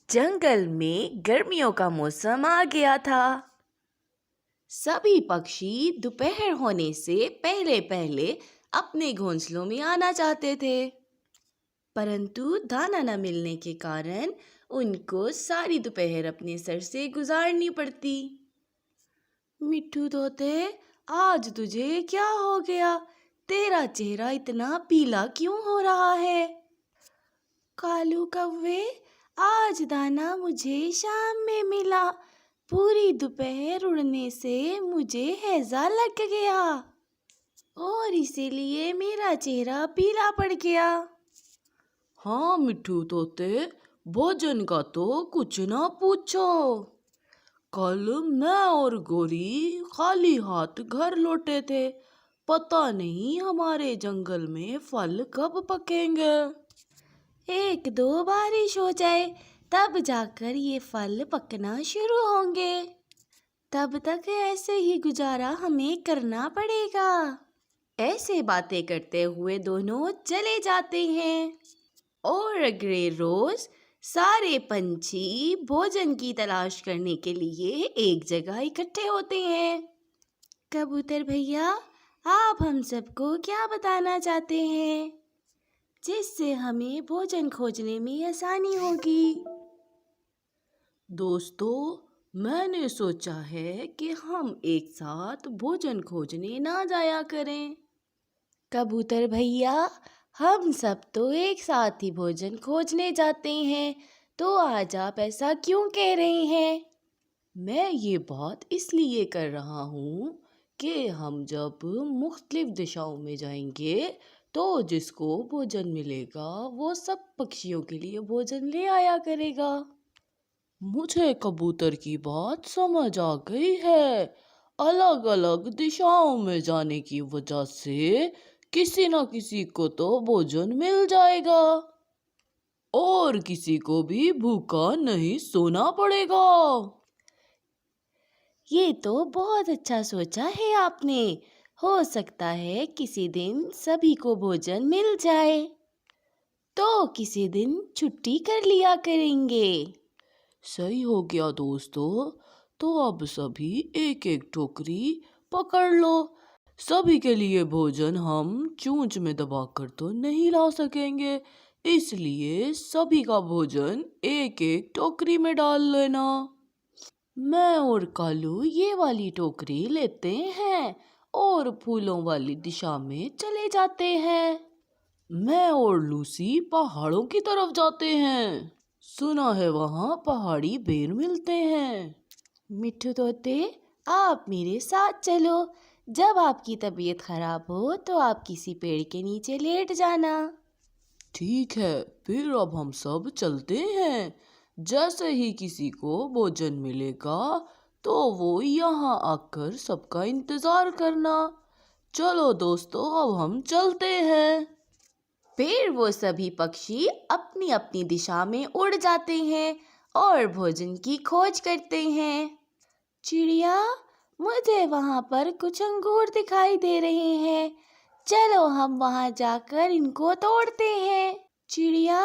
जंगल में गर्मियों का मौसम आ गया था। सभी पक्षी दोपहर होने से पहले पहले अपने घोंसलों में आना चाहते थे, परंतु दाना न मिलने के कारण उनको सारी दोपहर अपने सर से गुजारनी पड़ती। मिट्ठू तोते, आज तुझे क्या हो गया? तेरा चेहरा इतना पीला क्यों हो रहा है? कालू कौवे, आज दाना मुझे शाम में मिला। पूरी दोपहर उड़ने से मुझे हैजा लग गया और इसीलिए मेरा चेहरा पीला पड़ गया। हाँ मिट्ठू तोते, भोजन का तो कुछ ना पूछो। कल मैं और गोरी खाली हाथ घर लौटे थे। पता नहीं हमारे जंगल में फल कब पकेंगे। एक दो बारिश हो जाए तब जाकर ये फल पकना शुरू होंगे। तब तक ऐसे ही गुजारा हमें करना पड़ेगा। ऐसे बातें करते हुए दोनों चले जाते हैं और अगले रोज सारे पंछी भोजन की तलाश करने के लिए एक जगह इकट्ठे होते हैं। कबूतर भैया, आप हम सबको क्या बताना चाहते हैं जिससे हमें भोजन खोजने में आसानी होगी? दोस्तों, मैंने सोचा है कि हम एक साथ भोजन खोजने ना जाया करें। कबूतर भैया, हम सब तो एक साथ ही भोजन खोजने जाते हैं, तो आज आप ऐसा क्यों कह रहे हैं? मैं ये बात इसलिए कर रहा हूँ कि हम जब मुख्तलिफ दिशाओं में जाएंगे तो जिसको भोजन मिलेगा वो सब पक्षियों के लिए भोजन ले आया करेगा। मुझे कबूतर की बात समझ आ गई है। अलग अलग दिशाओं में जाने की वजह से किसी न किसी को तो भोजन मिल जाएगा और किसी को भी भूखा नहीं सोना पड़ेगा। ये तो बहुत अच्छा सोचा है आपने। हो सकता है किसी दिन सभी को भोजन मिल जाए, तो किसी दिन छुट्टी कर लिया करेंगे। सही हो गया दोस्तों। तो अब सभी एक एक टोकरी पकड़ लो। सभी के लिए भोजन हम चूंच में दबाकर तो नहीं ला सकेंगे, इसलिए सभी का भोजन एक एक टोकरी में डाल लेना। मैं और कालू ये वाली टोकरी लेते हैं और फूलों वाली दिशा में चले जाते हैं। मैं और लूसी पहाड़ों की तरफ जाते हैं। सुना है वहाँ पहाड़ी बेर मिलते हैं। मिट्ठू तोते, आप मेरे साथ चलो। जब आपकी तबीयत खराब हो तो आप किसी पेड़ के नीचे लेट जाना। ठीक है, फिर अब हम सब चलते हैं। जैसे ही किसी को भोजन मिलेगा तो वो यहाँ आकर सबका इंतजार करना। चलो दोस्तों, अब हम चलते हैं। फिर वो सभी पक्षी अपनी अपनी दिशा में उड़ जाते हैं और भोजन की खोज करते हैं। चिड़िया, मुझे वहाँ पर कुछ अंगूर दिखाई दे रहे हैं। चलो हम वहाँ जाकर इनको तोड़ते हैं। चिड़िया,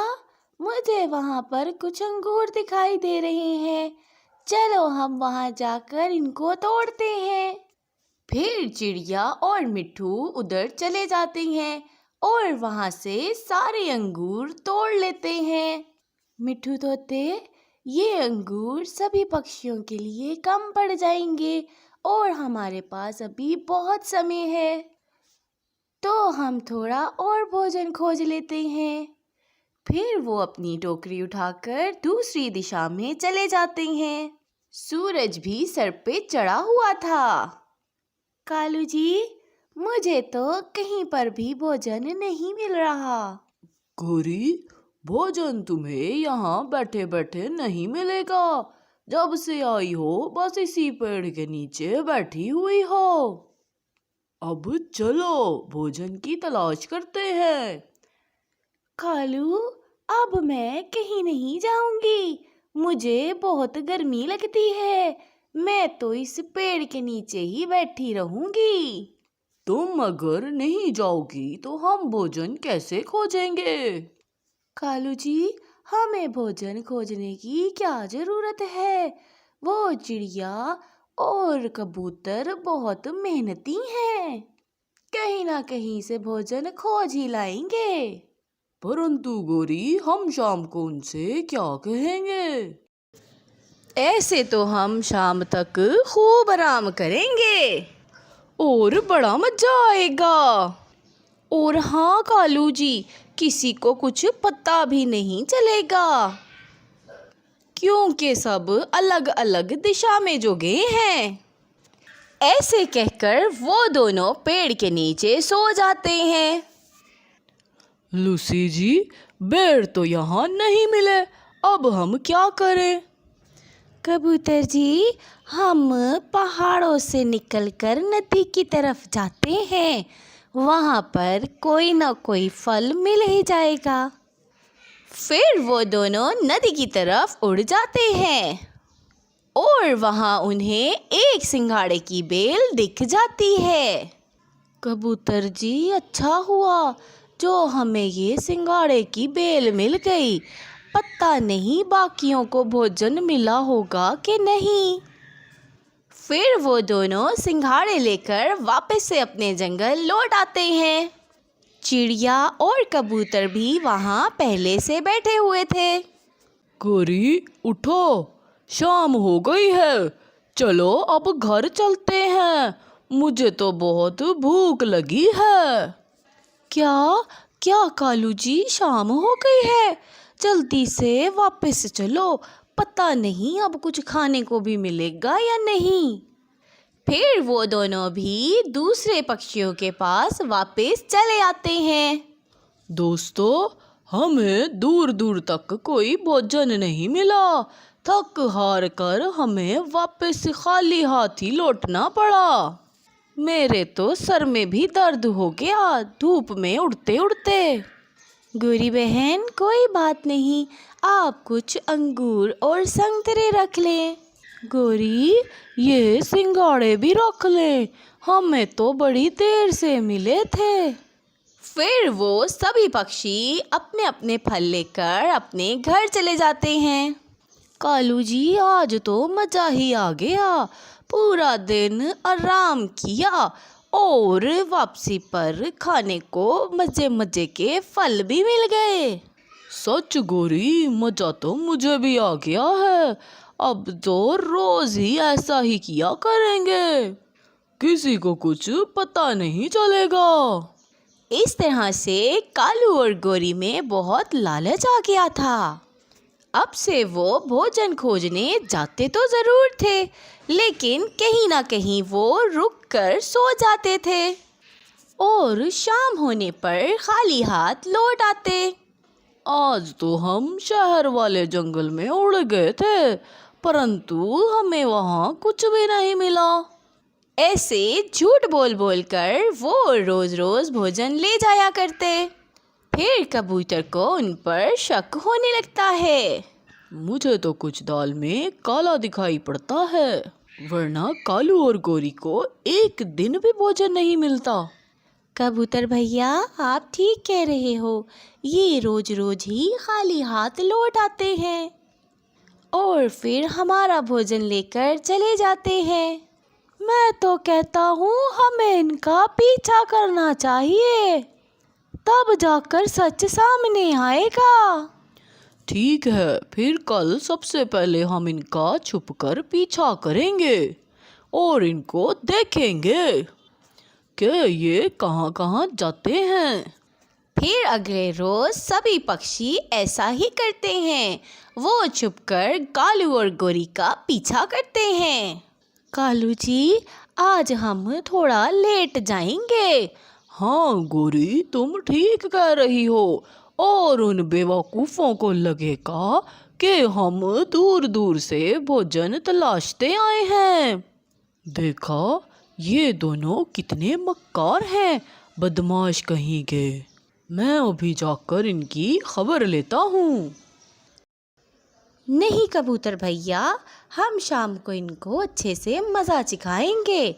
मुझे वहाँ पर कुछ अंगूर दिखाई दे रहे हैं। चलो हम वहाँ जाकर इनको तोड़ते हैं। फिर चिड़िया और मिट्ठू उधर चले जाते हैं और वहाँ से सारे अंगूर तोड़ लेते हैं। मिट्ठू तोते, ये अंगूर सभी पक्षियों के लिए कम पड़ जाएंगे और हमारे पास अभी बहुत समय है, तो हम थोड़ा और भोजन खोज लेते हैं। फिर वो अपनी टोकरी उठाकर दूसरी दिशा में चले जाते हैं। सूरज भी सर पे चढ़ा हुआ था। कालू जी, मुझे तो कहीं पर भी भोजन नहीं मिल रहा। गोरी, भोजन तुम्हें यहाँ बैठे बैठे नहीं मिलेगा। जब से आई हो बस इसी पेड़ के नीचे बैठी हुई हो। अब चलो भोजन की तलाश करते हैं। कालू, अब मैं कहीं नहीं जाऊंगी। मुझे बहुत गर्मी लगती है। मैं तो इस पेड़ के नीचे ही बैठी रहूंगी। तुम अगर नहीं जाओगी तो हम भोजन कैसे खोजेंगे? कालू जी, हमें भोजन खोजने की क्या जरूरत है। वो चिड़िया और कबूतर बहुत मेहनती हैं, कहीं ना कहीं से भोजन खोज ही लाएंगे। परंतु गोरी, हम शाम को उनसे क्या कहेंगे? ऐसे तो हम शाम तक खूब आराम करेंगे और बड़ा मजा आएगा। और हाँ कालू जी, किसी को कुछ पता भी नहीं चलेगा, क्योंकि सब अलग अलग दिशा में जो गए हैं। ऐसे कहकर वो दोनों पेड़ के नीचे सो जाते हैं। लूसी जी, बेर तो यहाँ नहीं मिले, अब हम क्या करें? कबूतर जी, हम पहाड़ों से निकलकर नदी की तरफ जाते हैं, वहाँ पर कोई ना कोई फल मिल ही जाएगा। फिर वो दोनों नदी की तरफ उड़ जाते हैं और वहाँ उन्हें एक सिंघाड़े की बेल दिख जाती है। कबूतर जी, अच्छा हुआ जो हमें ये सिंघाड़े की बेल मिल गई। पता नहीं बाकियों को भोजन मिला होगा कि नहीं। फिर वो दोनों सिंघाड़े लेकर वापस से अपने जंगल लौट आते हैं। चिड़िया और कबूतर भी वहाँ पहले से बैठे हुए थे। गोरी उठो, शाम हो गई है, चलो अब घर चलते हैं, मुझे तो बहुत भूख लगी है। क्या क्या कालू जी, शाम हो गई है, जल्दी से वापस चलो, पता नहीं अब कुछ खाने को भी मिलेगा या नहीं। फिर वो दोनों भी दूसरे पक्षियों के पास वापस चले आते हैं। दोस्तों, हमें दूर दूर तक कोई भोजन नहीं मिला, थक हार कर हमें वापस खाली हाथ ही लौटना पड़ा। मेरे तो सर में भी दर्द हो गया धूप में उड़ते उड़ते। गोरी बहन, कोई बात नहीं, आप कुछ अंगूर और संतरे रख लें। गोरी, ये सिंघाड़े भी रख ले, हमें तो बड़ी देर से मिले थे। फिर वो सभी पक्षी अपने अपने फल लेकर अपने घर चले जाते हैं। कालू जी, आज तो मज़ा ही आ गया, पूरा दिन आराम किया और वापसी पर खाने को मज़े मज़े के फल भी मिल गए। सच गोरी, मजा तो मुझे भी आ गया है, अब तो रोज ही ऐसा ही किया करेंगे, किसी को कुछ पता नहीं चलेगा। इस तरह से कालू और गोरी में बहुत लालच आ गया था। अब से वो भोजन खोजने जाते तो ज़रूर थे, लेकिन कहीं ना कहीं वो रुक कर सो जाते थे और शाम होने पर खाली हाथ लौट आते। आज तो हम शहर वाले जंगल में उड़ गए थे, परंतु हमें वहाँ कुछ भी नहीं मिला। ऐसे झूठ बोल बोल कर वो रोज़ रोज़ भोजन ले जाया करते। फिर कबूतर को उन पर शक होने लगता है। मुझे तो कुछ दाल में काला दिखाई पड़ता है, वरना कालू और गोरी को एक दिन भी भोजन नहीं मिलता। कबूतर भैया, आप ठीक कह रहे हो, ये रोज रोज ही खाली हाथ लौट आते हैं और फिर हमारा भोजन लेकर चले जाते हैं। मैं तो कहता हूँ हमें इनका पीछा करना चाहिए, तब जाकर सच सामने आएगा। ठीक है, फिर कल सबसे पहले हम इनका छुपकर पीछा करेंगे और इनको देखेंगे कि ये कहाँ कहाँ जाते हैं। फिर अगले रोज सभी पक्षी ऐसा ही करते हैं, वो छुपकर कालू और गोरी का पीछा करते हैं। कालू जी, आज हम थोड़ा लेट जाएंगे। हाँ गोरी, तुम ठीक कह रही हो, और उन बेवकूफ़ों को लगेगा कि हम दूर दूर से भोजन तलाशते आए हैं। देखा, ये दोनों कितने मक्कार हैं, बदमाश कहीं के। मैं अभी जाकर इनकी खबर लेता हूँ। नहीं कबूतर भैया, हम शाम को इनको अच्छे से मज़ा सिखाएंगे।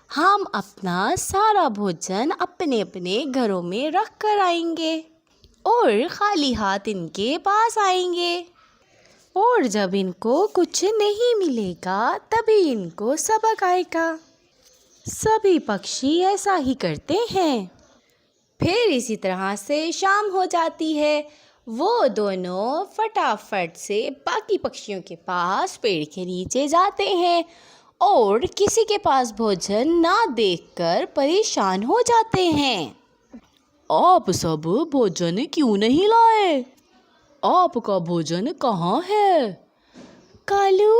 हम अपना सारा भोजन अपने अपने घरों में रख कर आएंगे। और खाली हाथ इनके पास आएंगे। और जब इनको कुछ नहीं मिलेगा तभी इनको सबक आएगा। सभी पक्षी ऐसा ही करते हैं। फिर इसी तरह से शाम हो जाती है। वो दोनों फटाफट से बाकी पक्षियों के पास पेड़ के नीचे जाते हैं और किसी के पास भोजन ना देखकर परेशान हो जाते हैं। आप सब भोजन क्यों नहीं लाए? आपका भोजन कहाँ है? कालू,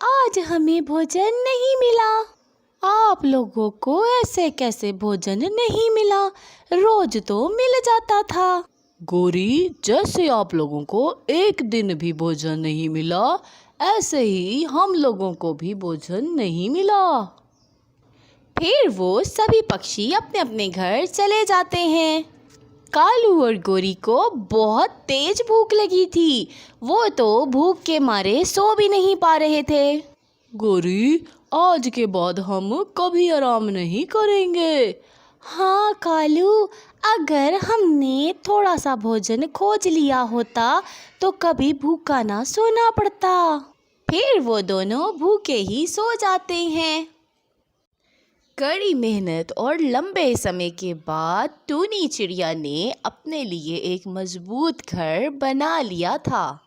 आज हमें भोजन नहीं मिला। आप लोगों को ऐसे कैसे भोजन नहीं मिला? रोज तो मिल जाता था। गोरी, जैसे आप लोगों को एक दिन भी भोजन नहीं मिला, ऐसे ही हम लोगों को भी भोजन नहीं मिला। फिर वो सभी पक्षी अपने अपने घर चले जाते हैं। कालू और गोरी को बहुत तेज भूख लगी थी। वो तो भूख के मारे सो भी नहीं पा रहे थे। गोरी, आज के बाद हम कभी आराम नहीं करेंगे। हाँ कालू, अगर हमने थोड़ा सा भोजन खोज लिया होता तो कभी भूखा ना सोना पड़ता। फिर वो दोनों भूखे ही सो जाते हैं। कड़ी मेहनत और लंबे समय के बाद टूनी चिड़िया ने अपने लिए एक मजबूत घर बना लिया था।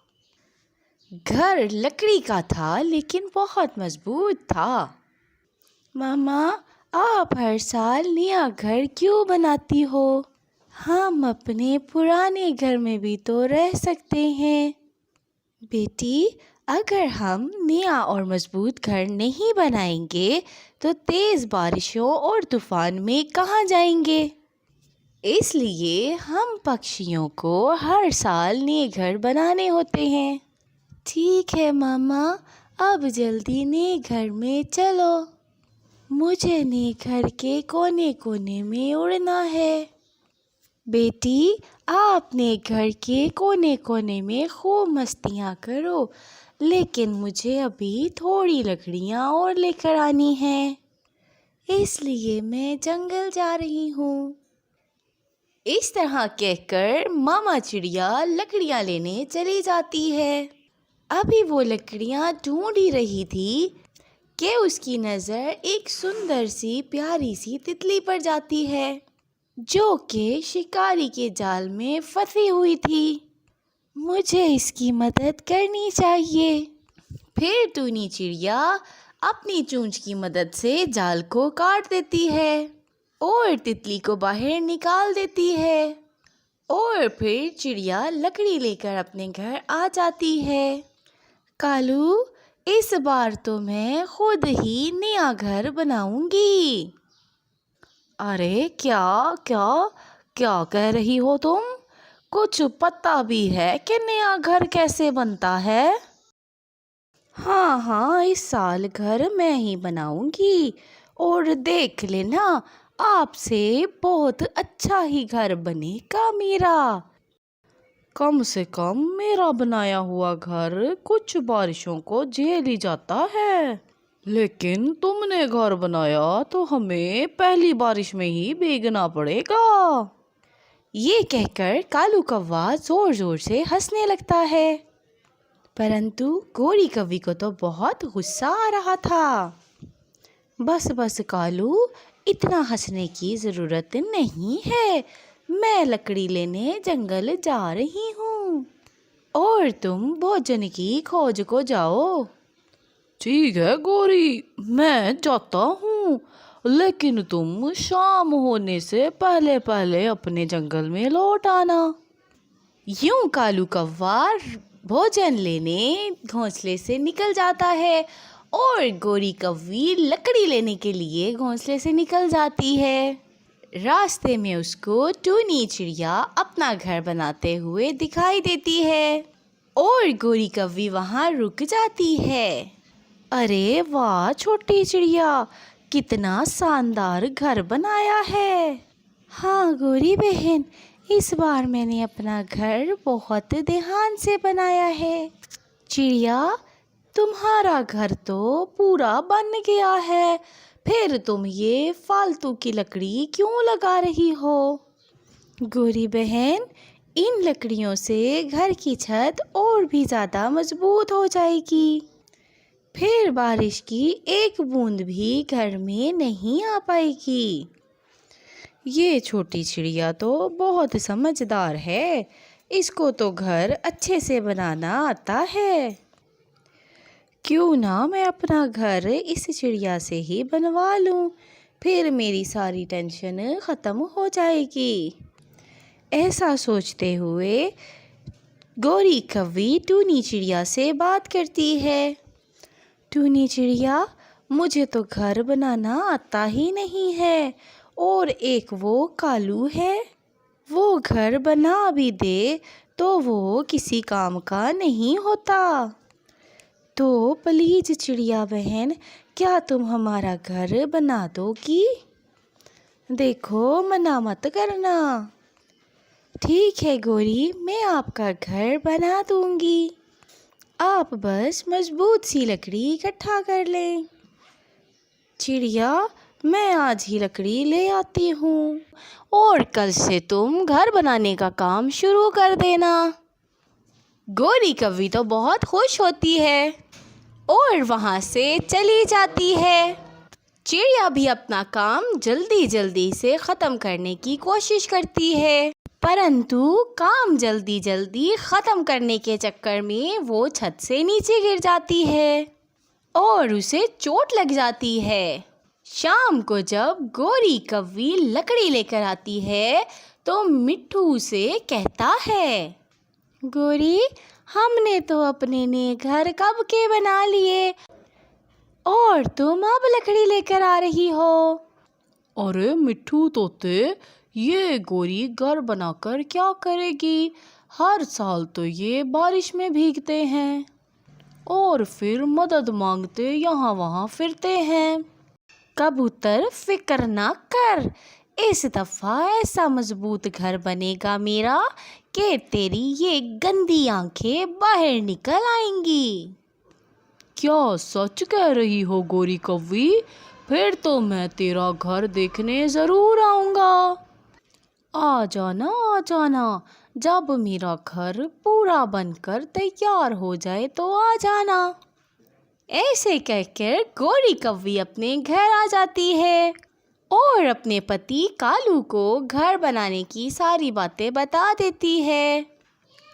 घर लकड़ी का था लेकिन बहुत मजबूत था। मामा, आप हर साल नया घर क्यों बनाती हो? हम अपने पुराने घर में भी तो रह सकते हैं। बेटी, अगर हम नया और मजबूत घर नहीं बनाएंगे तो तेज़ बारिशों और तूफान में कहाँ जाएंगे? इसलिए हम पक्षियों को हर साल नए घर बनाने होते हैं। ठीक है मामा, अब जल्दी नए घर में चलो। मुझे नए घर के कोने कोने में उड़ना है। बेटी, आप नए घर के कोने कोने में खूब मस्तियाँ करो, लेकिन मुझे अभी थोड़ी लकड़ियाँ और लेकर आनी हैं, इसलिए मैं जंगल जा रही हूँ। इस तरह कहकर मामा चिड़िया लकड़ियाँ लेने चली जाती है। अभी वो लकड़ियाँ ढूंढ ही रही थी कि उसकी नज़र एक सुंदर सी प्यारी सी तितली पर जाती है जो कि शिकारी के जाल में फंसी हुई थी। मुझे इसकी मदद करनी चाहिए। फिर टूनी चिड़िया अपनी चोंच की मदद से जाल को काट देती है और तितली को बाहर निकाल देती है और फिर चिड़िया लकड़ी लेकर अपने घर आ जाती है। कालू, इस बार तो मैं खुद ही नया घर बनाऊंगी। अरे क्या क्या क्या कह रही हो तुम? कुछ पता भी है कि नया घर कैसे बनता है? हाँ हाँ, इस साल घर मैं ही बनाऊंगी और देख लेना, आपसे बहुत अच्छा ही घर बनेगा मेरा। कम से कम मेरा बनाया हुआ घर कुछ बारिशों को झेल ही जाता है, लेकिन तुमने घर बनाया तो हमें पहली बारिश में ही भीगना पड़ेगा। ये कहकर कालू कौवा जोर जोर से हंसने लगता है, परंतु गोरी कौवी को तो बहुत गुस्सा आ रहा था। बस बस कालू, इतना हंसने की ज़रूरत नहीं है। मैं लकड़ी लेने जंगल जा रही हूँ और तुम भोजन की खोज को जाओ। ठीक है गोरी, मैं जाता हूँ, लेकिन तुम शाम होने से पहले पहले अपने जंगल में लौट आना। यूं कालू कौवा भोजन लेने घोंसले से निकल जाता है और गोरी कौवी लकड़ी लेने के लिए घोंसले से निकल जाती है। रास्ते में उसको टूनी चिड़िया अपना घर बनाते हुए दिखाई देती है और गोरी कौवी वहाँ रुक जाती है। अरे वाह छोटी चिड़िया, कितना शानदार घर बनाया है। हाँ गोरी बहन, इस बार मैंने अपना घर बहुत ध्यान से बनाया है। चिड़िया, तुम्हारा घर तो पूरा बन गया है, फिर तुम ये फालतू की लकड़ी क्यों लगा रही हो? गोरी बहन, इन लकड़ियों से घर की छत और भी ज़्यादा मजबूत हो जाएगी। फिर बारिश की एक बूंद भी घर में नहीं आ पाएगी। ये छोटी चिड़िया तो बहुत समझदार है। इसको तो घर अच्छे से बनाना आता है। क्यों ना मैं अपना घर इस चिड़िया से ही बनवा लूं, फिर मेरी सारी टेंशन ख़त्म हो जाएगी। ऐसा सोचते हुए गौरी कव्वी टूनी चिड़िया से बात करती है। टूनी चिड़िया, मुझे तो घर बनाना आता ही नहीं है, और एक वो कालू है, वो घर बना भी दे तो वो किसी काम का नहीं होता। तो प्लीज चिड़िया बहन, क्या तुम हमारा घर बना दोगी? देखो, मना मत करना। ठीक है गौरी, मैं आपका घर बना दूंगी। आप बस मजबूत सी लकड़ी इकट्ठा कर लें। चिड़िया, मैं आज ही लकड़ी ले आती हूँ, और कल से तुम घर बनाने का काम शुरू कर देना। गौरी कव्वी तो बहुत खुश होती है और वहाँ से चली जाती है। चिड़िया भी अपना काम जल्दी जल्दी से ख़त्म करने की कोशिश करती है, परंतु काम जल्दी जल्दी ख़त्म करने के चक्कर में वो छत से नीचे गिर जाती है और उसे चोट लग जाती है। शाम को जब गौरी कव्वी लकड़ी लेकर आती है तो मिट्ठू उसे कहता है, गौरी, हमने तो अपने नए घर कब के बना लिए और तुम अब लकड़ी लेकर आ रही हो। अरे मिट्ठू तोते, ये गौरी घर बनाकर क्या करेगी? हर साल तो ये बारिश में भीगते हैं और फिर मदद मांगते यहाँ वहाँ फिरते हैं। कबूतर, फिक्र ना कर, इस दफ़ा ऐसा मजबूत घर बनेगा मेरा कि तेरी ये गंदी आंखें बाहर निकल आएंगी। क्या सच कह रही हो गौरी कव्वी? फिर तो मैं तेरा घर देखने ज़रूर आऊँगा। आ जाना, जब मेरा घर पूरा बनकर तैयार हो जाए तो आ जाना। ऐसे कहकर गौरी कव्वी अपने घर आ जाती है और अपने पति कालू को घर बनाने की सारी बातें बता देती है।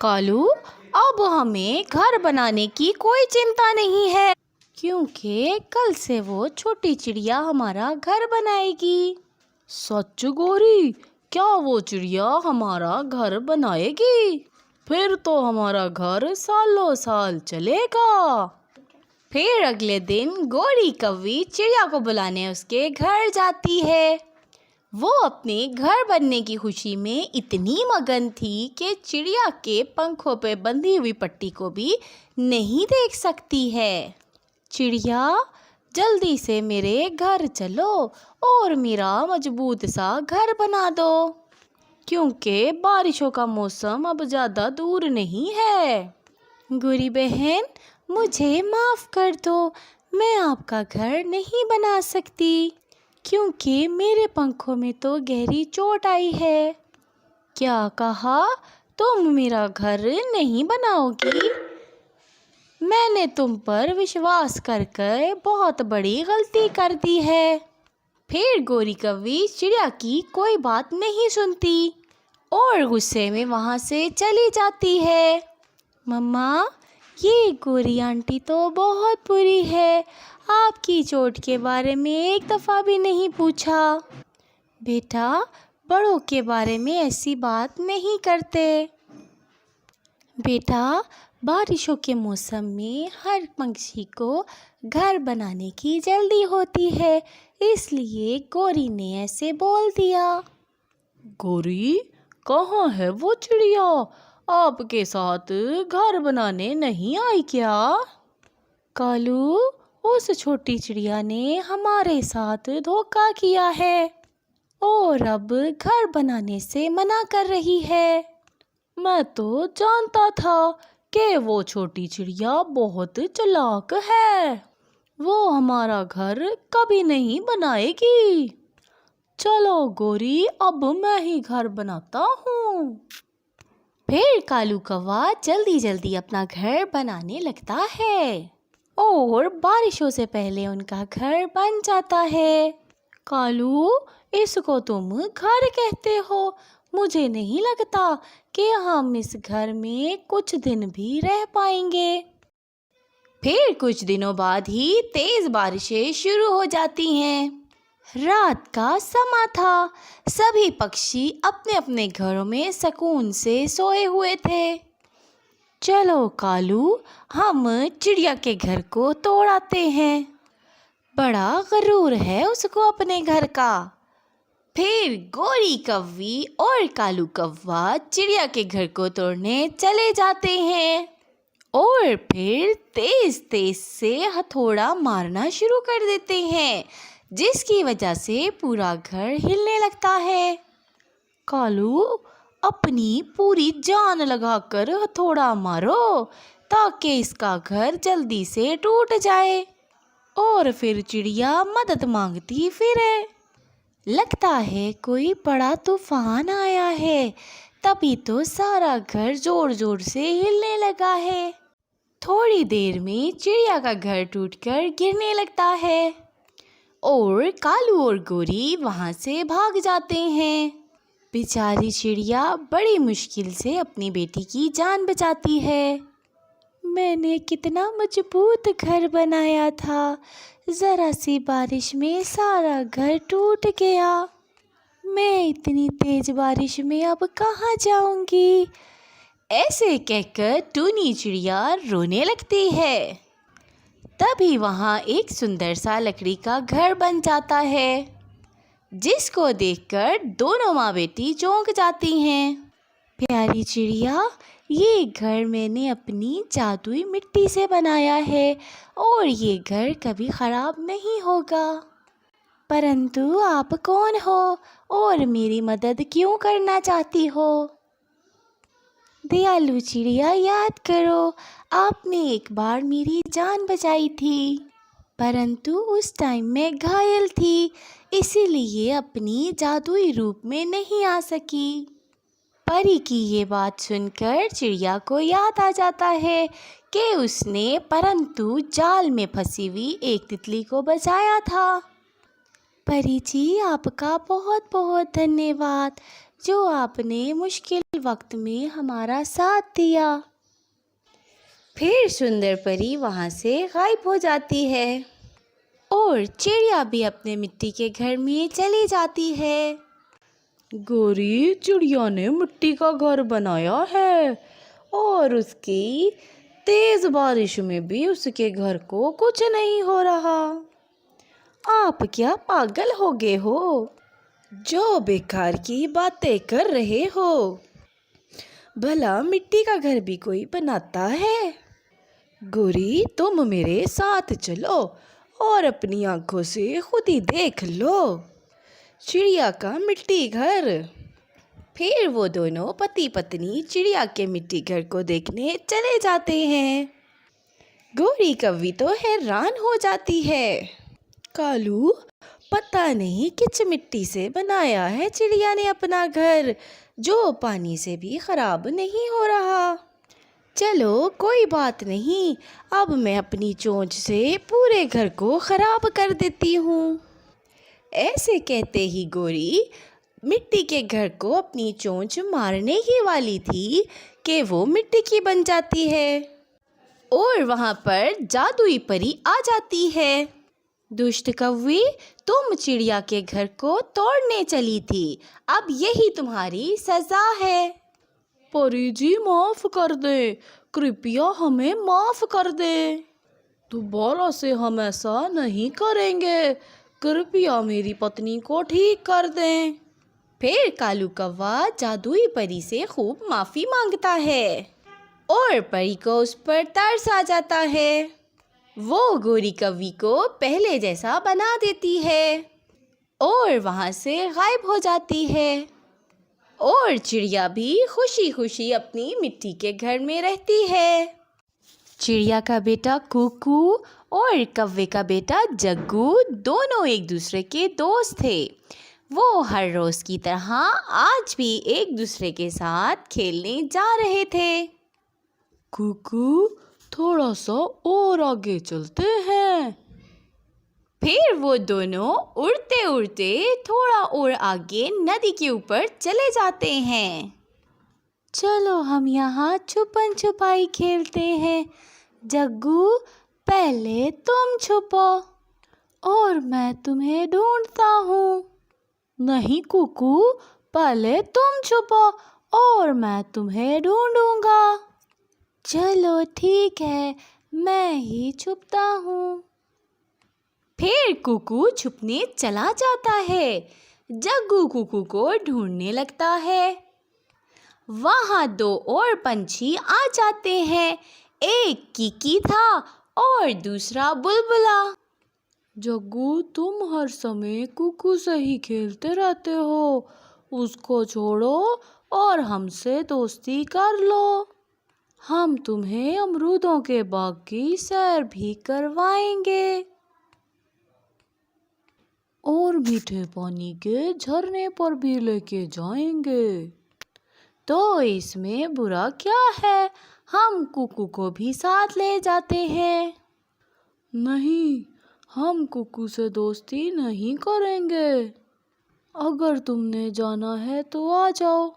कालू, अब हमें घर बनाने की कोई चिंता नहीं है, क्योंकि कल से वो छोटी चिड़िया हमारा घर बनाएगी। सच गौरी? क्या वो चिड़िया हमारा घर बनाएगी? फिर तो हमारा घर सालों साल चलेगा। फिर अगले दिन गौरी कव्वी चिड़िया को बुलाने उसके घर जाती है। वो अपने घर बनने की खुशी में इतनी मगन थी कि चिड़िया के पंखों पे बंधी हुई पट्टी को भी नहीं देख सकती है। चिड़िया, जल्दी से मेरे घर चलो और मेरा मजबूत सा घर बना दो, क्योंकि बारिशों का मौसम अब ज़्यादा दूर नहीं है। गौरी बहन, मुझे माफ़ कर दो, मैं आपका घर नहीं बना सकती, क्योंकि मेरे पंखों में तो गहरी चोट आई है। क्या कहा? तुम मेरा घर नहीं बनाओगी? मैंने तुम पर विश्वास कर बहुत बड़ी गलती कर दी है। फिर गौरी कव्वी चिड़िया की कोई बात नहीं सुनती और गुस्से में वहाँ से चली जाती है। मम्मा, ये गौरी आंटी तो बहुत बुरी है, आपकी चोट के बारे में एक दफ़ा भी नहीं पूछा। बेटा, बड़ों के बारे में ऐसी बात नहीं करते। बेटा, बारिशों के मौसम में हर पंछी को घर बनाने की जल्दी होती है, इसलिए गौरी ने ऐसे बोल दिया। गौरी, कहाँ है वो चिड़िया? आपके साथ घर बनाने नहीं आई क्या? कालू, उस छोटी चिड़िया ने हमारे साथ धोखा किया है और अब घर बनाने से मना कर रही है। मैं तो जानता था कि वो छोटी चिड़िया बहुत चालाक है। वो हमारा घर कभी नहीं बनाएगी। चलो गौरी, अब मैं ही घर बनाता हूँ। फिर कालू कौवा जल्दी जल्दी अपना घर बनाने लगता है और बारिशों से पहले उनका घर बन जाता है। कालू, इसको तुम घर कहते हो? मुझे नहीं लगता कि हम इस घर में कुछ दिन भी रह पाएंगे। फिर कुछ दिनों बाद ही तेज बारिशें शुरू हो जाती हैं। रात का समा था। सभी पक्षी अपने अपने घरों में सुकून से सोए हुए थे। चलो कालू, हम चिड़िया के घर को तोड़ आते हैं। बड़ा गरूर है उसको अपने घर का। फिर गोरी कौवी और कालू कौवा चिड़िया के घर को तोड़ने चले जाते हैं और फिर तेज तेज से हथौड़ा मारना शुरू कर देते हैं, जिसकी वजह से पूरा घर हिलने लगता है। कालू, अपनी पूरी जान लगाकर हथौड़ा मारो ताकि इसका घर जल्दी से टूट जाए। और फिर चिड़िया मदद मांगती फिरे। लगता है कोई बड़ा तूफान आया है, तभी तो सारा घर जोर जोर से हिलने लगा है। थोड़ी देर में चिड़िया का घर टूटकर गिरने लगता है और कालू और गोरी वहाँ से भाग जाते हैं। बेचारी चिड़िया बड़ी मुश्किल से अपनी बेटी की जान बचाती है। मैंने कितना मजबूत घर बनाया था, ज़रा सी बारिश में सारा घर टूट गया। मैं इतनी तेज बारिश में अब कहाँ जाऊंगी? ऐसे कहकर टूनी चिड़िया रोने लगती है। तभी वहाँ एक सुंदर सा लकड़ी का घर बन जाता है, जिसको देखकर दोनों माँ बेटी चौंक जाती हैं। प्यारी चिड़िया, ये घर मैंने अपनी जादुई मिट्टी से बनाया है और ये घर कभी खराब नहीं होगा। परंतु आप कौन हो और मेरी मदद क्यों करना चाहती हो? दयालु चिड़िया, याद करो, आपने एक बार मेरी जान बचाई थी, परंतु उस टाइम मैं घायल थी, इसीलिए अपनी जादुई रूप में नहीं आ सकी। परी की ये बात सुनकर चिड़िया को याद आ जाता है कि उसने परंतु जाल में फंसी हुई एक तितली को बचाया था। परी जी, आपका बहुत बहुत धन्यवाद, जो आपने मुश्किल वक्त में हमारा साथ दिया। फिर सुंदर परी वहाँ से गायब हो जाती है और चिड़िया भी अपने मिट्टी के घर में चली जाती है। गोरी, चिड़िया ने मिट्टी का घर बनाया है और उसकी तेज बारिश में भी उसके घर को कुछ नहीं हो रहा। आप क्या पागल हो गए हो? जो बेकार की बातें कर रहे हो? भला मिट्टी का घर भी कोई बनाता है? गोरी, तुम मेरे साथ चलो और अपनी आंखों से खुद ही देख लो चिड़िया का मिट्टी घर। फिर वो दोनों पति पत्नी चिड़िया के मिट्टी घर को देखने चले जाते हैं। गोरी कौवी तो हैरान हो जाती है। कालू, पता नहीं किस मिट्टी से बनाया है चिड़िया ने अपना घर, जो पानी से भी खराब नहीं हो रहा। चलो कोई बात नहीं, अब मैं अपनी चोंच से पूरे घर को खराब कर देती हूँ। ऐसे कहते ही गोरी मिट्टी के घर को अपनी चोंच मारने ही वाली थी कि वो मिट्टी की बन जाती है और वहाँ पर जादुई परी आ जाती है। दुष्ट कौवी, तुम चिड़िया के घर को तोड़ने चली थी, अब यही तुम्हारी सजा है। परी जी, माफ कर दे, कृपया हमें माफ कर दे। दोबारा से हम ऐसा नहीं करेंगे, कृपया मेरी पत्नी को ठीक कर दें। फिर कालू कौवा जादुई परी से खूब माफ़ी मांगता है और परी को उस पर तरस आ जाता है। वो गोरी कौवी को पहले जैसा बना देती है और वहाँ से गायब हो जाती है और चिड़िया भी खुशी खुशी अपनी मिट्टी के घर में रहती है। चिड़िया का बेटा कुकू और कौवे का बेटा जग्गू दोनों एक दूसरे के दोस्त थे। वो हर रोज की तरह आज भी एक दूसरे के साथ खेलने जा रहे थे। कुकू, थोड़ा सा और आगे चलते हैं। फिर वो दोनों उड़ते उड़ते थोड़ा और आगे नदी के ऊपर चले जाते हैं। चलो हम यहाँ छुपन छुपाई खेलते हैं। जग्गू, पहले तुम छुपो और मैं तुम्हें ढूंढता हूँ। नहीं कुकू, पहले तुम छुपो और मैं तुम्हें ढूंढूंगा। चलो ठीक है, मैं ही छुपता हूँ। फिर कुकू छुपने चला जाता है। जग्गू कुकू को ढूंढने लगता है। वहाँ दो और पंछी आ जाते हैं। एक कीकी था और दूसरा बुलबुला। जग्गू, तुम हर समय कुकू से ही खेलते रहते हो। उसको छोड़ो और हमसे दोस्ती कर लो। हम तुम्हें अमरूदों के बाग की सैर भी करवाएंगे और मीठे पानी के झरने पर भी लेके जाएंगे। तो इसमें बुरा क्या है? हम कुकू को भी साथ ले जाते हैं। नहीं, हम कुकू से दोस्ती नहीं करेंगे। अगर तुमने जाना है तो आ जाओ।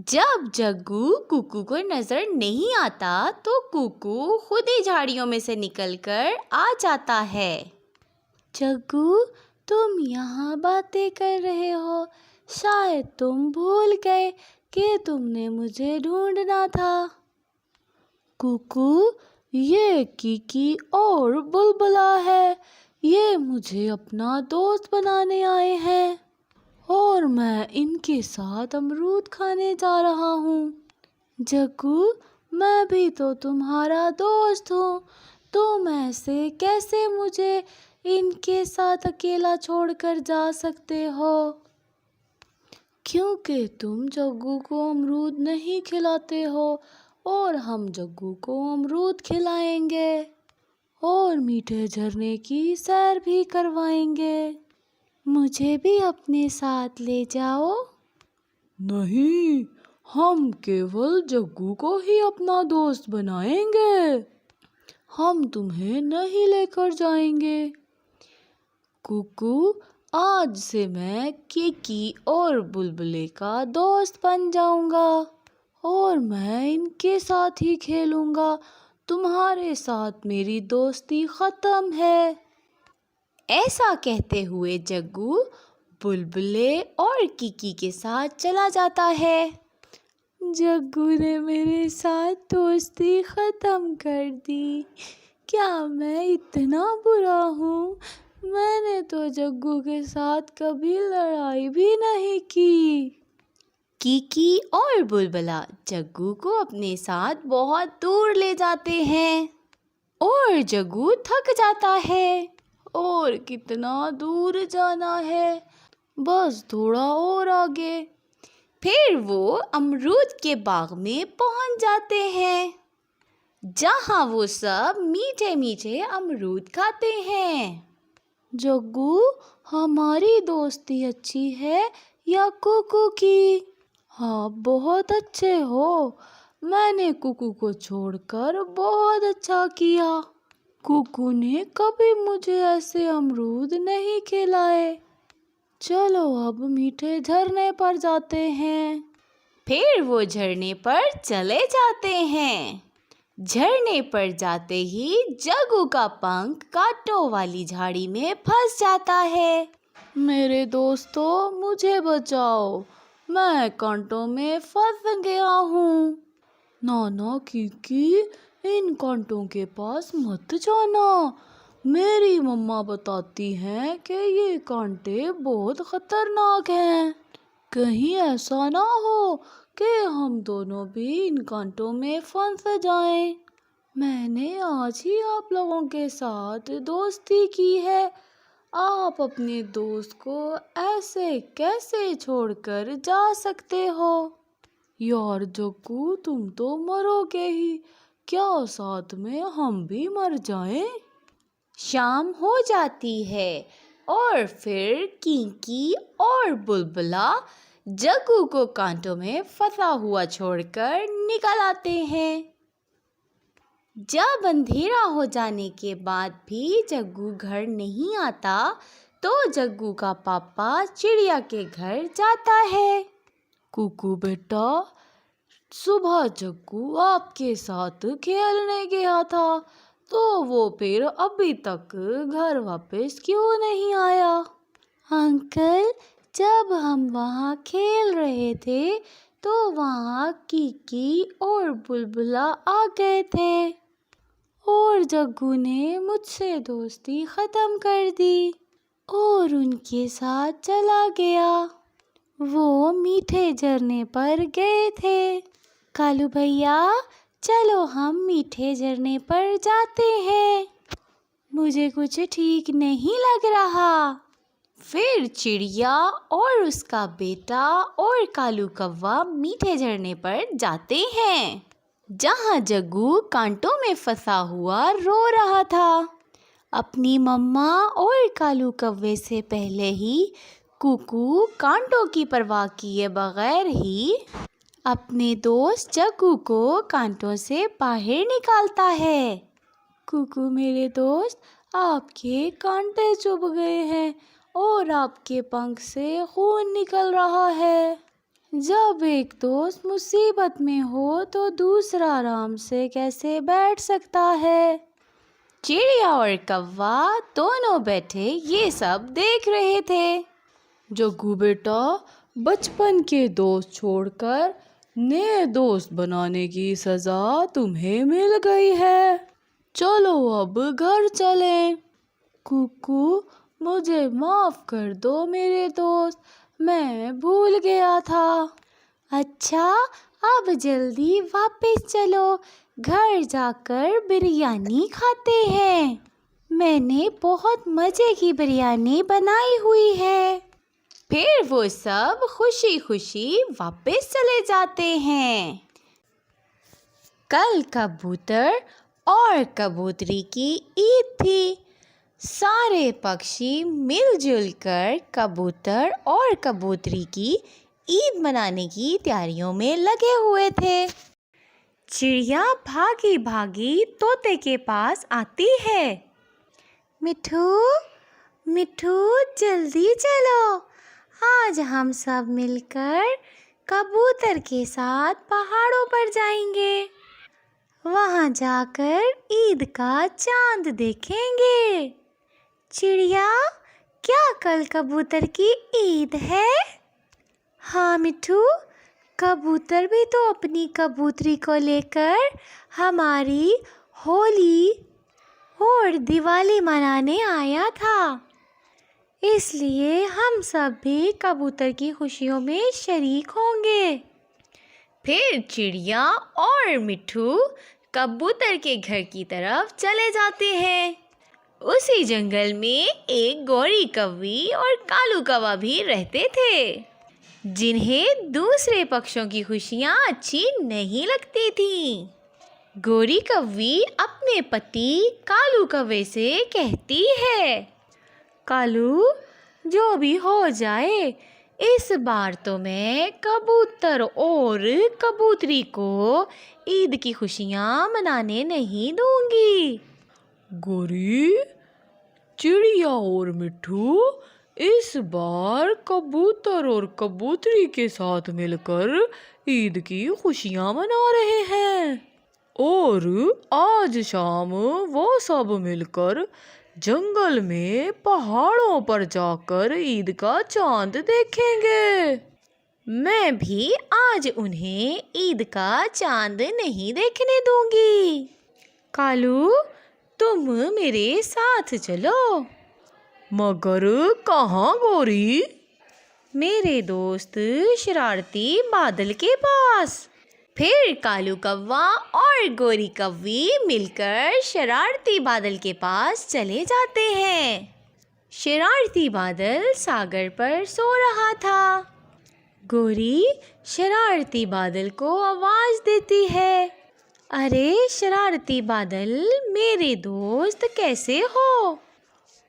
जब जग्गू कुकू को नजर नहीं आता तो कुकू खुद ही झाड़ियों में से निकलकर आ जाता है। जग्गू, तुम यहाँ बातें कर रहे हो। शायद तुम भूल गए कि तुमने मुझे ढूंढना था। कुकू, ये कीकी और बुलबुला है। ये मुझे अपना दोस्त बनाने आए हैं और मैं इनके साथ अमरूद खाने जा रहा हूँ। जग्गू, मैं भी तो तुम्हारा दोस्त हूँ। तुम ऐसे कैसे मुझे इनके साथ अकेला छोड़कर जा सकते हो? क्योंकि तुम जग्गू को अमरूद नहीं खिलाते हो और हम जग्गू को अमरूद खिलाएंगे और मीठे झरने की सैर भी करवाएंगे। मुझे भी अपने साथ ले जाओ। नहीं, हम केवल जग्गू को ही अपना दोस्त बनाएंगे। हम तुम्हें नहीं लेकर जाएंगे। कुकू, आज से मैं कीकी और बुलबुले का दोस्त बन जाऊंगा और मैं इनके साथ ही खेलूंगा। तुम्हारे साथ मेरी दोस्ती खत्म है। ऐसा कहते हुए जग्गू बुलबुले और कीकी के साथ चला जाता है। जग्गू ने मेरे साथ दोस्ती खत्म कर दी। क्या मैं इतना बुरा हूँ? मैंने तो जग्गू के साथ कभी लड़ाई भी नहीं की। कीकी और बुलबुला जग्गू को अपने साथ बहुत दूर ले जाते हैं और जग्गू थक जाता है। और कितना दूर जाना है? बस थोड़ा और आगे। फिर वो अमरूद के बाग में पहुंच जाते हैं, जहां वो सब मीठे मीठे अमरूद खाते हैं। जग्गू, हमारी दोस्ती अच्छी है या कुकू की? हाँ, बहुत अच्छे हो। मैंने कुकू को छोड़कर बहुत अच्छा किया। कुकू ने कभी मुझे ऐसे अमरूद नहीं खिलाए। चलो अब मीठे झरने पर जाते हैं। फिर वो झरने पर चले जाते हैं। झरने पर जाते ही जग्गू का पंख कांटों वाली झाड़ी में फंस जाता है। मेरे दोस्तों, मुझे बचाओ, मैं कांटों में फंस गया हूँ। नाना कीकी, इन कांटों के पास मत जाना। मेरी मम्मा बताती हैं कि ये कांटे बहुत खतरनाक हैं। कहीं ऐसा ना हो कि हम दोनों भी इन कांटों में फंस जाएं। मैंने आज ही आप लोगों के साथ दोस्ती की है। आप अपने दोस्त को ऐसे कैसे छोड़कर जा सकते हो? यार जग्गू, तुम तो मरोगे ही। क्या साथ में हम भी मर जाएं? शाम हो जाती है। और फिर किंकी और बुलबुला जग्गू को कांटों में फंसा हुआ छोड़कर निकल आते हैं। जब अंधेरा हो जाने के बाद भी जग्गू घर नहीं आता तो जग्गू का पापा चिड़िया के घर जाता है। कुकू बेटा, सुबह जग्गू आपके साथ खेलने गया था, तो वो फिर अभी तक घर वापस क्यों नहीं आया? अंकल, जब हम वहाँ खेल रहे थे तो वहाँ किकी और बुलबुला आ गए थे और जग्गू ने मुझसे दोस्ती ख़त्म कर दी और उनके साथ चला गया। वो मीठे झरने पर गए थे। कालू भैया, चलो हम मीठे झरने पर जाते हैं। मुझे कुछ ठीक नहीं लग रहा। फिर चिड़िया और उसका बेटा और कालू कौवा मीठे झरने पर जाते हैं, जहाँ जग्गू कांटों में फंसा हुआ रो रहा था। अपनी मम्मा और कालू कौवे से पहले ही कुकू कांटों की परवाह किए बगैर ही अपने दोस्त जग्गू को कांटों से बाहर निकालता है। कुकू मेरे दोस्त, आपके कांटे चुभ गए हैं और आपके पंख से खून निकल रहा है। जब एक दोस्त मुसीबत में हो तो दूसरा आराम से कैसे बैठ सकता है? चिड़िया और कौवा दोनों बैठे ये सब देख रहे थे। जग्गू बेटा, बचपन के दोस्त छोड़कर नए दोस्त बनाने की सज़ा तुम्हें मिल गई है। चलो अब घर चलें। कुकू, मुझे माफ़ कर दो मेरे दोस्त, मैं भूल गया था। अच्छा, अब जल्दी वापस चलो, घर जाकर बिरयानी खाते हैं। मैंने बहुत मज़े की बिरयानी बनाई हुई है। फिर वो सब खुशी खुशी वापस चले जाते हैं। कल कबूतर और कबूतरी की ईद थी। सारे पक्षी मिलजुल कर कबूतर और कबूतरी की ईद मनाने की तैयारियों में लगे हुए थे। चिड़िया भागी भागी तोते के पास आती है। मिठू, मिठू, जल्दी चलो, आज हम सब मिलकर कबूतर के साथ पहाड़ों पर जाएंगे। वहाँ जाकर ईद का चांद देखेंगे। चिड़िया, क्या कल कबूतर की ईद है? हाँ मिठू, कबूतर भी तो अपनी कबूतरी को लेकर हमारी होली और दिवाली मनाने आया था, इसलिए हम सब भी कबूतर की खुशियों में शरीक होंगे। फिर चिड़िया और मिठू कबूतर के घर की तरफ चले जाते हैं। उसी जंगल में एक गौरी कौवी और कालू कौवा भी रहते थे, जिन्हें दूसरे पक्षियों की खुशियाँ अच्छी नहीं लगती थीं। गौरी कौवी अपने पति कालू कौवे से कहती है, कालू, जो भी हो जाए, इस बार तो मैं कबूतर और कबूतरी को ईद की खुशियाँ मनाने नहीं दूंगी। गौरी, चिड़िया और मिठू इस बार कबूतर और कबूतरी के साथ मिलकर ईद की खुशियाँ मना रहे हैं और आज शाम वो सब मिलकर जंगल में पहाड़ों पर जाकर ईद का चांद देखेंगे। मैं भी आज उन्हें ईद का चांद नहीं देखने दूंगी। कालू, तुम मेरे साथ चलो। मगर कहाँ गौरी? मेरे दोस्त शरारती बादल के पास। फिर कालू कौवा और गौरी कौवी मिलकर शरारती बादल के पास चले जाते हैं। शरारती बादल सागर पर सो रहा था। गौरी शरारती बादल को आवाज़ देती है, अरे शरारती बादल, मेरे दोस्त कैसे हो?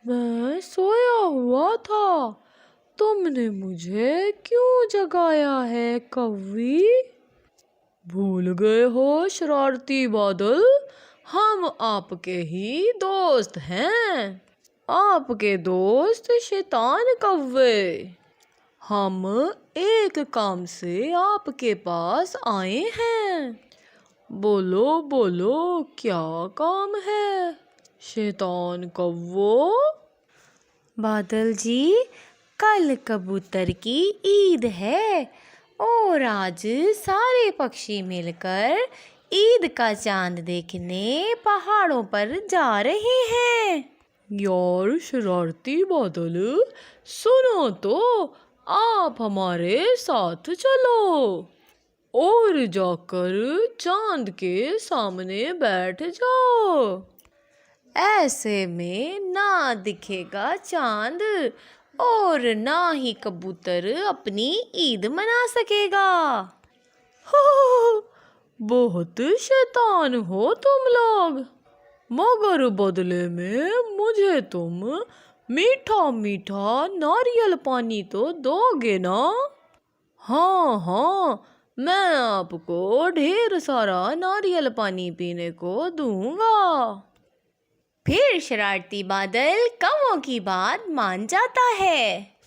मैं सोया हुआ था। तुमने मुझे क्यों जगाया है कौवी? भूल गए हो शरारती बादल, हम आपके ही दोस्त हैं। आपके दोस्त शैतान कौवे। हम एक काम से आपके पास आए हैं। बोलो बोलो, क्या काम है शैतान कौवो? बादल जी, कल कबूतर की ईद है और आज सारे पक्षी मिलकर ईद का चांद देखने पहाड़ों पर जा रहे हैं। यार शरारती बादल, सुनो तो, आप हमारे साथ चलो और जाकर चांद के सामने बैठ जाओ। ऐसे में ना दिखेगा चांद और ना ही कबूतर अपनी ईद मना सकेगा। बहुत शैतान हो तुम लोग, मगर बदले में मुझे तुम मीठा मीठा नारियल पानी तो दोगे ना? हाँ हाँ, मैं आपको ढेर सारा नारियल पानी पीने को दूंगा। फिर शरारती बादल कौवों की बात मान जाता है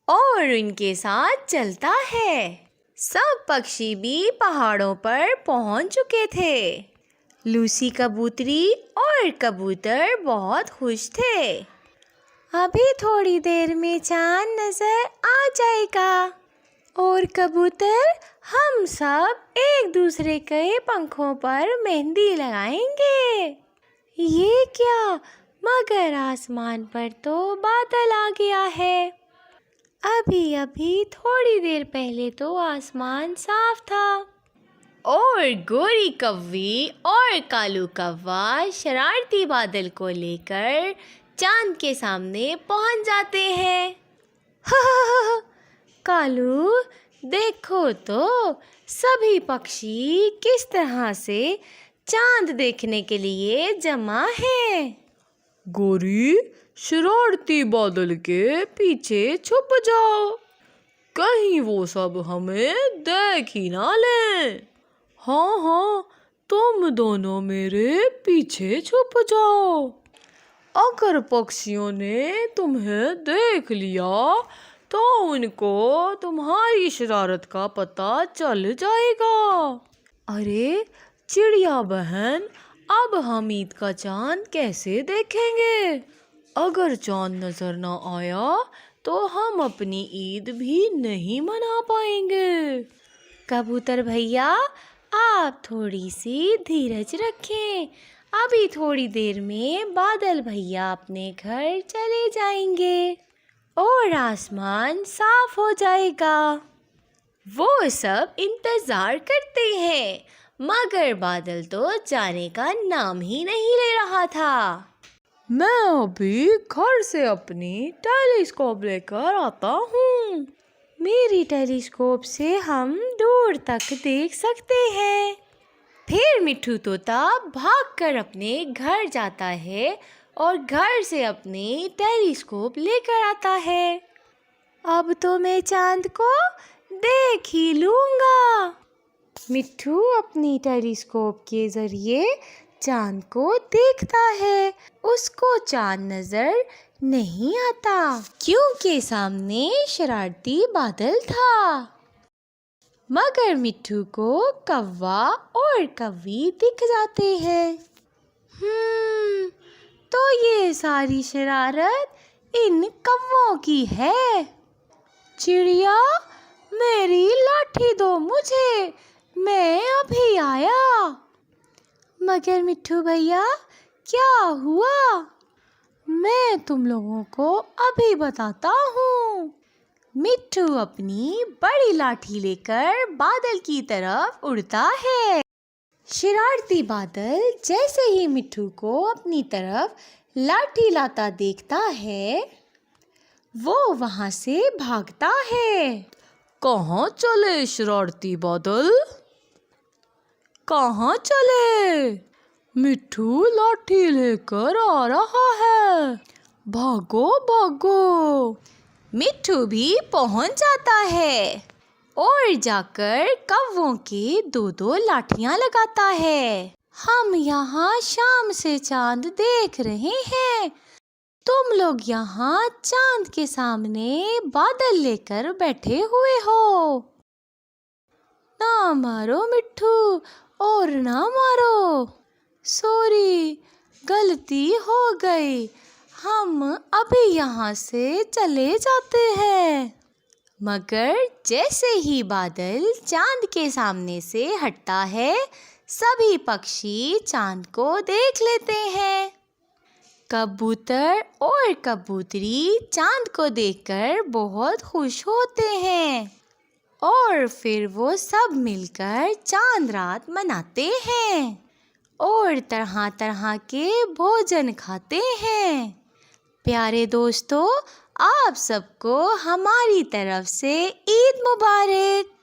और उनके साथ चलता है। सब पक्षी भी पहाड़ों पर पहुंच चुके थे। लूसी कबूतरी और कबूतर बहुत खुश थे। अभी थोड़ी देर में चांद नजर आ जाएगा और कबूतर हम सब एक दूसरे के पंखों पर मेहंदी लगाएंगे। ये क्या, मगर आसमान पर तो बादल आ गया है। अभी अभी थोड़ी देर पहले तो आसमान साफ था। और गोरी कौवी और कालू कौवा शरारती बादल को लेकर चांद के सामने पहुंच जाते हैं। कालू, देखो तो सभी पक्षी किस तरह से चांद देखने के लिए जमा है। गोरी, शरारती बादल के पीछे छुप जाओ, कहीं वो सब हमें देख ही ना लें। हाँ हाँ, तुम दोनों मेरे पीछे छुप जाओ। अगर पक्षियों ने तुम्हें देख लिया तो उनको तुम्हारी शरारत का पता चल जाएगा। अरे चिड़िया बहन, अब हम ईद का चांद कैसे देखेंगे? अगर चांद नजर ना आया तो हम अपनी ईद भी नहीं मना पाएंगे। कबूतर भैया, आप थोड़ी सी धीरज रखें। अभी थोड़ी देर में बादल भैया अपने घर चले जाएंगे और आसमान साफ हो जाएगा। वो सब इंतजार करते हैं, मगर बादल तो जाने का नाम ही नहीं ले रहा था। मैं अभी घर से अपनी टेलीस्कोप लेकर आता हूँ। मेरी टेलीस्कोप से हम दूर तक देख सकते हैं। फिर मिट्ठू तोता भागकर अपने घर जाता है और घर से अपनी टेलीस्कोप लेकर आता है। अब तो मैं चांद को देख ही लूँगा। मिट्ठू अपनी टेलीस्कोप के जरिए चांद को देखता है। उसको चांद नजर नहीं आता क्योंकि सामने शरारती बादल था। मगर मिट्ठू को कौवा और कौवी दिख जाते हैं। तो ये सारी शरारत इन कौवों की है। चिड़िया, मेरी लाठी दो मुझे, मैं अभी आया। मगर मिट्ठू भैया, क्या हुआ? मैं तुम लोगों को अभी बताता हूँ। मिट्ठू अपनी बड़ी लाठी लेकर बादल की तरफ उड़ता है। शरारती बादल जैसे ही मिट्ठू को अपनी तरफ लाठी लाता देखता है, वो वहाँ से भागता है। कहाँ चले शरारती बादल? कहाँ चले? मिट्ठू लाठी लेकर आ रहा है। भागो भागो। मिट्ठू भी पहुंच जाता है और जाकर कौवों के दो दो लाठियां लगाता है। हम यहाँ शाम से चांद देख रहे हैं, तुम लोग यहाँ चांद के सामने बादल लेकर बैठे हुए हो। ना मारो मिट्ठू और ना मारो, सॉरी गलती हो गई, हम अभी यहाँ से चले जाते हैं। मगर जैसे ही बादल चांद के सामने से हटता है, सभी पक्षी चांद को देख लेते हैं। कबूतर और कबूतरी चांद को देखकर बहुत खुश होते हैं और फिर वो सब मिलकर चांद रात मनाते हैं और तरह तरह के भोजन खाते हैं। प्यारे दोस्तों, आप सबको हमारी तरफ से ईद मुबारक।